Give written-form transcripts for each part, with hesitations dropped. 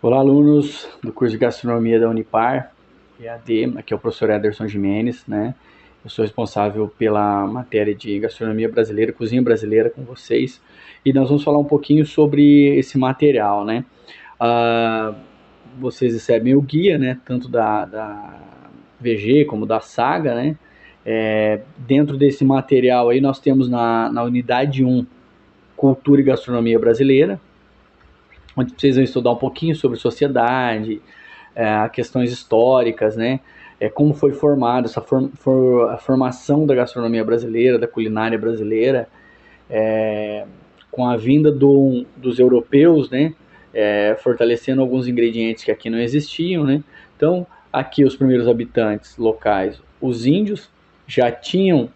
Olá, alunos do curso de Gastronomia da Unipar, EAD, aqui é o professor Ederson Jimenez, né? Eu sou responsável pela matéria de Gastronomia Brasileira, Cozinha Brasileira com vocês, e nós vamos falar um pouquinho sobre esse material, né? Ah, Vocês recebem o guia, né? Tanto da VG como da Saga, né? Dentro desse material aí nós temos na unidade 1, Cultura e Gastronomia Brasileira, onde vocês vão estudar um pouquinho sobre sociedade, questões históricas, né? Como foi formada a formação da gastronomia brasileira, da culinária brasileira, com a vinda dos europeus, né? Fortalecendo alguns ingredientes que aqui não existiam, né? Então, aqui os primeiros habitantes locais, os índios, já tinham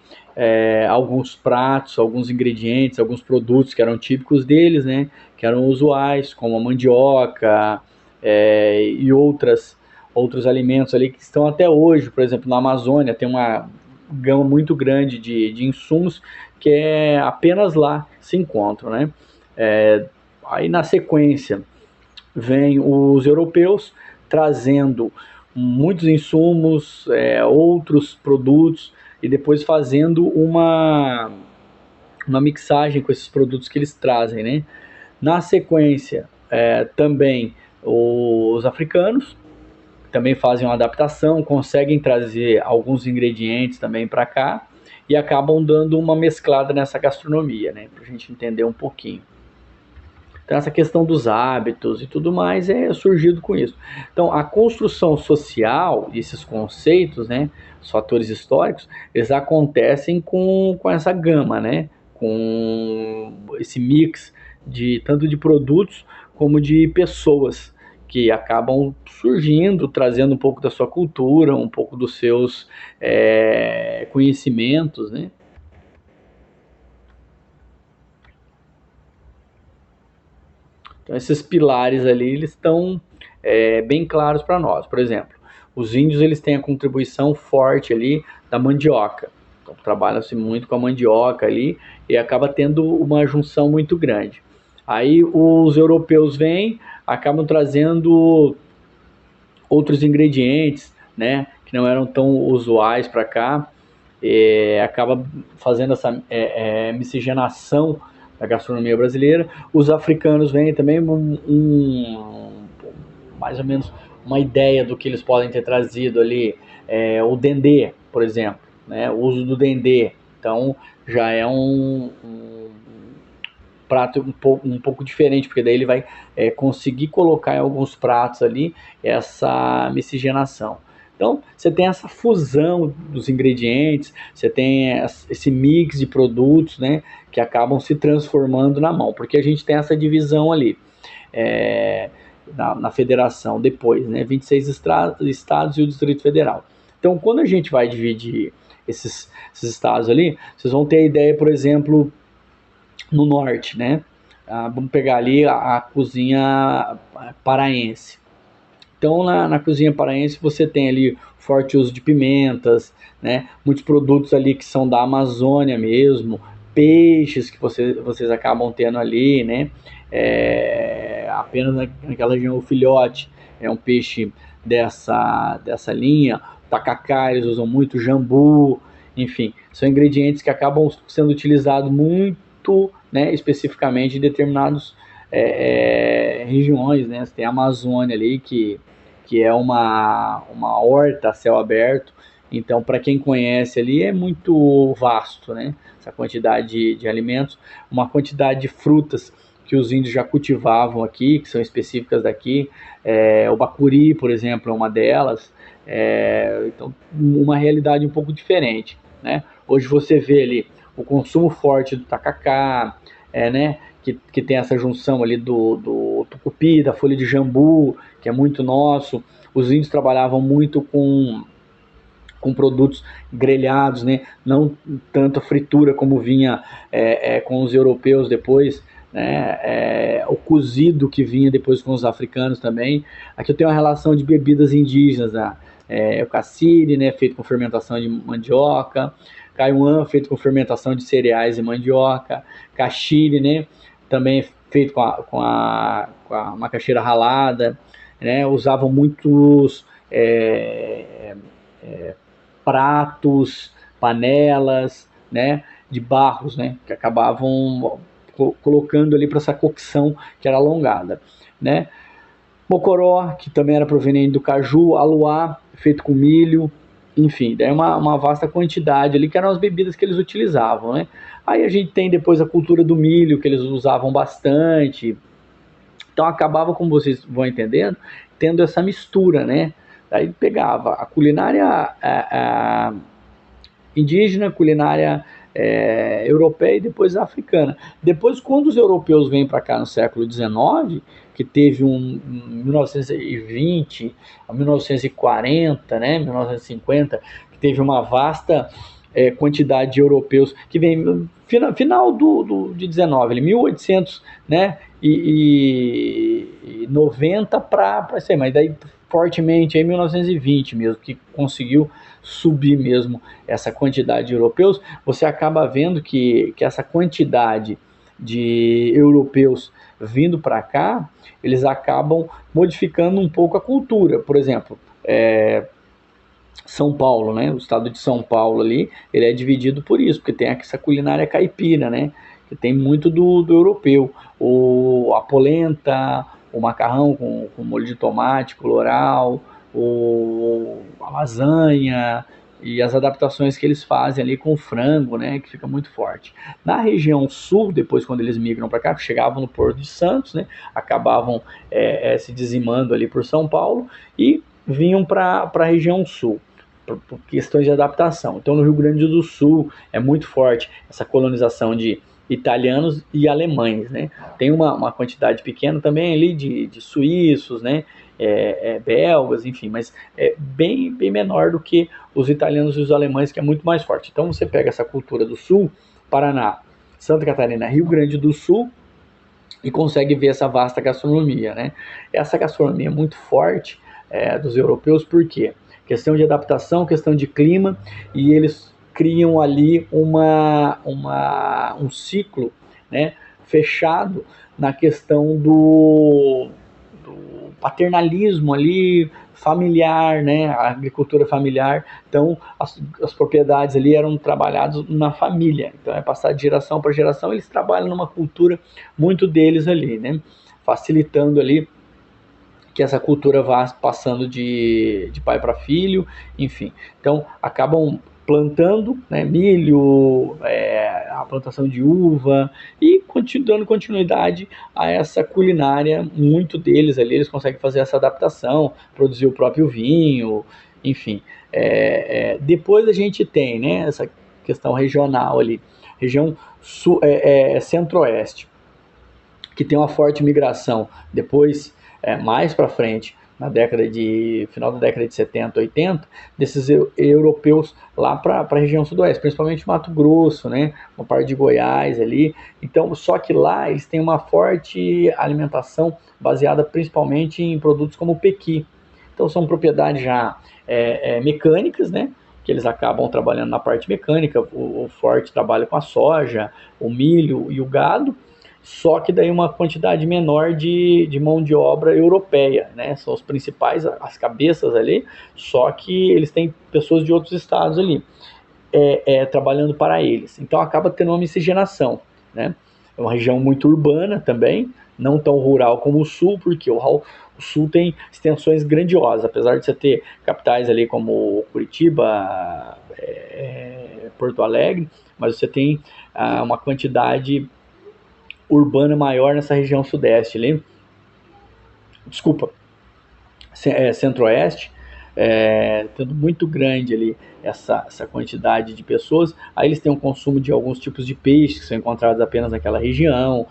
alguns pratos, alguns ingredientes, alguns produtos que eram típicos deles, né? Que eram usuais, como a mandioca e outros alimentos ali que estão até hoje. Por exemplo, na Amazônia tem uma gama muito grande de insumos que apenas lá se encontram, né? Aí na sequência vem os europeus trazendo muitos insumos, outros produtos, e depois fazendo uma mixagem com esses produtos que eles trazem, né? Na sequência, também os africanos também fazem uma adaptação, conseguem trazer alguns ingredientes também para cá e acabam dando uma mesclada nessa gastronomia, né? Para a gente entender um pouquinho. Então, essa questão dos hábitos e tudo mais é surgido com isso. Então, a construção social, esses conceitos, né, os fatores históricos, eles acontecem com essa gama, né, com esse mix tanto de produtos como de pessoas que acabam surgindo, trazendo um pouco da sua cultura, um pouco dos seus conhecimentos, né? Então, esses pilares ali, eles estão bem claros para nós. Por exemplo, os índios, eles têm a contribuição forte ali da mandioca. Então, trabalha-se muito com a mandioca ali e acaba tendo uma junção muito grande. Aí, os europeus vêm, acabam trazendo outros ingredientes, né, que não eram tão usuais para cá, acaba fazendo essa miscigenação da gastronomia brasileira. Os africanos vêm também mais ou menos uma ideia do que eles podem ter trazido ali, o dendê, por exemplo, né, o uso do dendê. Então já é um prato um pouco diferente, porque daí ele vai conseguir colocar em alguns pratos ali essa miscigenação. Então, você tem essa fusão dos ingredientes, você tem esse mix de produtos, né, que acabam se transformando na mão, porque a gente tem essa divisão ali na federação depois, né, 26 estados e o Distrito Federal. Então, quando a gente vai dividir esses estados ali, vocês vão ter a ideia, por exemplo, no norte, né? Vamos pegar ali a cozinha paraense. Então, na cozinha paraense, você tem ali forte uso de pimentas, né? Muitos produtos ali que são da Amazônia mesmo, peixes que vocês acabam tendo ali, né? Apenas naquela região, o filhote é um peixe dessa linha. Tacacá, eles usam muito jambu, enfim, são ingredientes que acabam sendo utilizados muito, né, especificamente em determinadas regiões, né? Você tem a Amazônia ali, que é uma horta a céu aberto. Então, para quem conhece ali, é muito vasto, né? Essa quantidade de alimentos, uma quantidade de frutas que os índios já cultivavam aqui, que são específicas daqui. O bacuri, por exemplo, é uma delas. Então, uma realidade um pouco diferente, né? Hoje você vê ali o consumo forte do tacacá, né? Que tem essa junção ali do tucupi, da folha de jambu, que é muito nosso. Os índios trabalhavam muito com produtos grelhados, né? Não tanto a fritura como vinha com os europeus depois, né? O cozido que vinha depois com os africanos também. Aqui eu tenho uma relação de bebidas indígenas, né? O cassiri, né? Feito com fermentação de mandioca, caiuã, feito com fermentação de cereais e mandioca, caxire, né? Também feito com a macaxeira ralada, né? Usavam muitos pratos, panelas, né? De barros, né? Que acabavam colocando ali para essa cocção que era alongada, né? Mocoró, que também era proveniente do caju, aluá, feito com milho, enfim, daí uma vasta quantidade ali, que eram as bebidas que eles utilizavam, né? Aí a gente tem depois a cultura do milho, que eles usavam bastante, então acabava, como vocês vão entendendo, tendo essa mistura, né? Aí pegava a culinária indígena, culinária europeia e depois africana. Depois, quando os europeus vêm para cá no século XIX, que teve 1920 a 1940, né, 1950, que teve uma vasta quantidade de europeus que vem final de 19, 1800, né, e 90 para isso aí, mas daí fortemente em 1920 mesmo, que conseguiu subir mesmo essa quantidade de europeus, você acaba vendo que essa quantidade de europeus vindo para cá, eles acabam modificando um pouco a cultura. Por exemplo, São Paulo, né? O estado de São Paulo ali, ele é dividido por isso, porque tem essa culinária caipira, né? Que tem muito do europeu. A polenta, o macarrão com molho de tomate, colorau, a lasanha e as adaptações que eles fazem ali com o frango, né? Que fica muito forte. Na região sul, depois quando eles migram para cá, chegavam no Porto de Santos, né? Acabavam se dizimando ali por São Paulo e vinham para a região sul por questões de adaptação. Então, no Rio Grande do Sul é muito forte essa colonização de italianos e alemães, né? Tem uma quantidade pequena também ali de suíços, né? Belgas, enfim, mas é bem menor do que os italianos e os alemães, que é muito mais forte. Então, você pega essa cultura do Sul, Paraná, Santa Catarina, Rio Grande do Sul, e consegue ver essa vasta gastronomia, né? Essa gastronomia é muito forte dos europeus, por quê? Questão de adaptação, questão de clima, e eles criam ali um ciclo, né, fechado na questão do paternalismo ali, familiar, né, a agricultura familiar. Então, as propriedades ali eram trabalhadas na família, então é passado de geração para geração, eles trabalham numa cultura muito deles ali, né, facilitando ali que essa cultura vá passando de pai para filho, enfim. Então, acabam plantando, né, milho, a plantação de uva e dando continuidade a essa culinária. Muito deles ali, eles conseguem fazer essa adaptação, produzir o próprio vinho, enfim. Depois a gente tem, né, essa questão regional ali, região centro-oeste, que tem uma forte migração. Depois, mais para frente, final da década de 70, 80, desses europeus lá para a região sudoeste, principalmente Mato Grosso, né, uma parte de Goiás ali. Então, só que lá eles têm uma forte alimentação baseada principalmente em produtos como o pequi. Então, são propriedades já mecânicas, né, que eles acabam trabalhando na parte mecânica. O forte trabalha com a soja, o milho e o gado, só que daí uma quantidade menor de mão de obra europeia, né? São os principais, as cabeças ali, só que eles têm pessoas de outros estados ali, trabalhando para eles. Então acaba tendo uma miscigenação, né? É uma região muito urbana também, não tão rural como o sul, porque o sul tem extensões grandiosas, apesar de você ter capitais ali como Curitiba, Porto Alegre, mas você tem uma quantidade urbana maior nessa região sudeste ali, centro-oeste, tendo muito grande ali essa quantidade de pessoas. Aí eles têm um consumo de alguns tipos de peixes que são encontrados apenas naquela região,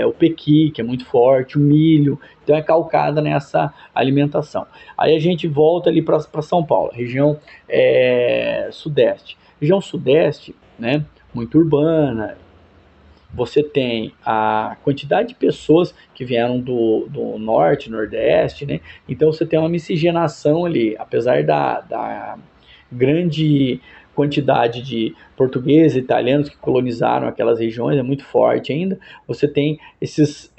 o pequi, que é muito forte, o milho, então é calcada nessa alimentação. Aí a gente volta ali para São Paulo, região sudeste. Região sudeste, né, muito urbana. Você tem a quantidade de pessoas que vieram do norte, nordeste, né? Então você tem uma miscigenação ali, apesar da grande quantidade de portugueses e italianos que colonizaram aquelas regiões, é muito forte ainda. Você tem esses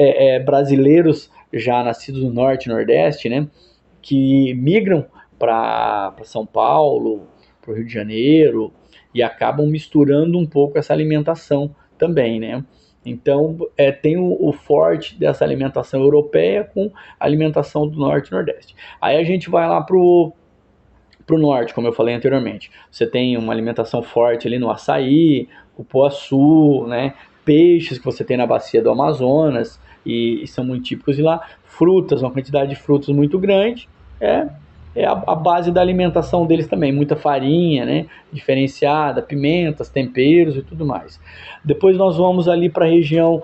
brasileiros já nascidos no Norte e Nordeste, né, que migram para São Paulo, para o Rio de Janeiro, e acabam misturando um pouco essa alimentação também, né? Então, tem o forte dessa alimentação europeia com a alimentação do Norte e Nordeste. Aí a gente vai lá pro norte, como eu falei anteriormente. Você tem uma alimentação forte ali no açaí, cupuaçu, né? Peixes que você tem na bacia do Amazonas e são muito típicos de lá. Frutas, uma quantidade de frutas muito grande. É, é a base da alimentação deles também. Muita farinha, né? Diferenciada, pimentas, temperos e tudo mais. Depois nós vamos ali para a região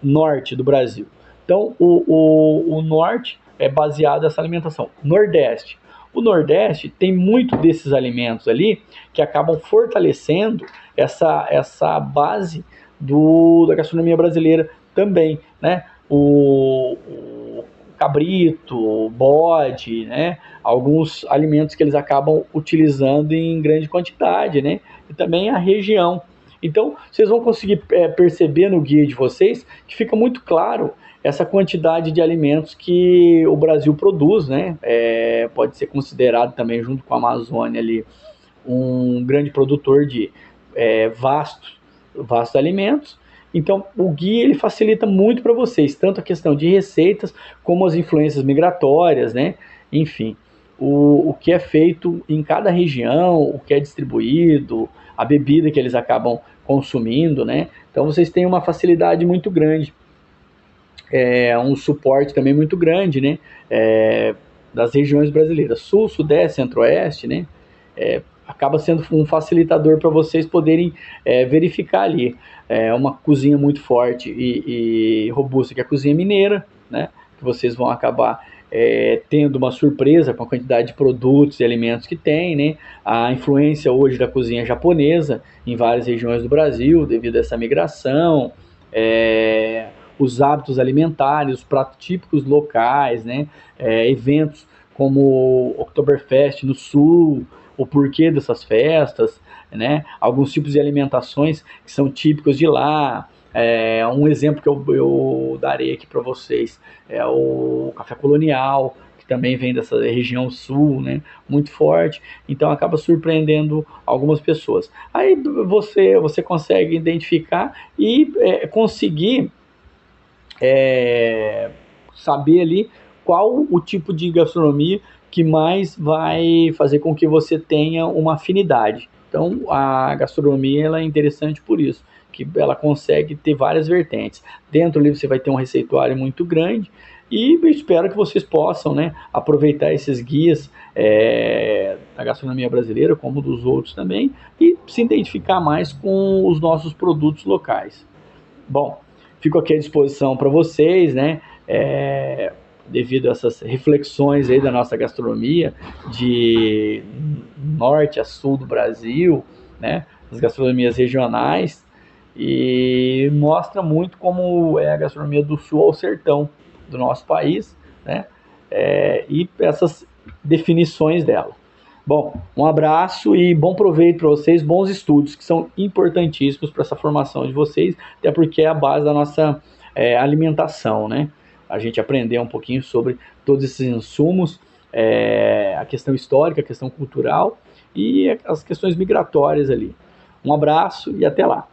norte do Brasil. Então, o norte é baseado nessa alimentação. Nordeste. O Nordeste tem muito desses alimentos ali que acabam fortalecendo essa base da gastronomia brasileira também, né? O cabrito, o bode, né? Alguns alimentos que eles acabam utilizando em grande quantidade, né? E também a região. Então, vocês vão conseguir perceber no guia de vocês que fica muito claro essa quantidade de alimentos que o Brasil produz, né? Pode ser considerado também, junto com a Amazônia ali, um grande produtor de vastos alimentos. Então, o guia ele facilita muito para vocês, tanto a questão de receitas, como as influências migratórias, né? Enfim, o que é feito em cada região, o que é distribuído, a bebida que eles acabam consumindo, né? Então, vocês têm uma facilidade muito grande, um suporte também muito grande, né? Das regiões brasileiras, Sul, Sudeste, Centro-Oeste, né? Acaba sendo um facilitador para vocês poderem verificar ali. Uma cozinha muito forte e robusta, que é a cozinha mineira, né? Que vocês vão acabar tendo uma surpresa com a quantidade de produtos e alimentos que tem, né? A influência hoje da cozinha japonesa em várias regiões do Brasil, devido a essa migração, os hábitos alimentares, os pratos típicos locais, né? Eventos como o Oktoberfest no Sul, o porquê dessas festas, né? Alguns tipos de alimentações que são típicos de lá. Um exemplo que eu darei aqui para vocês é o café colonial, que também vem dessa região sul, né? Muito forte, então acaba surpreendendo algumas pessoas. Aí você consegue identificar e conseguir saber ali qual o tipo de gastronomia que mais vai fazer com que você tenha uma afinidade. Então, a gastronomia ela é interessante por isso, que ela consegue ter várias vertentes. Dentro ali você vai ter um receituário muito grande e eu espero que vocês possam, né, aproveitar esses guias da gastronomia brasileira, como dos outros também, e se identificar mais com os nossos produtos locais. Bom, fico aqui à disposição para vocês, né? Devido a essas reflexões aí da nossa gastronomia, de norte a sul do Brasil, né? As gastronomias regionais, e mostra muito como é a gastronomia do sul ao sertão do nosso país, né? E essas definições dela. Bom, um abraço e bom proveito para vocês, bons estudos, que são importantíssimos para essa formação de vocês, até porque é a base da nossa alimentação, né? A gente aprender um pouquinho sobre todos esses insumos, a questão histórica, a questão cultural e as questões migratórias ali. Um abraço e até lá!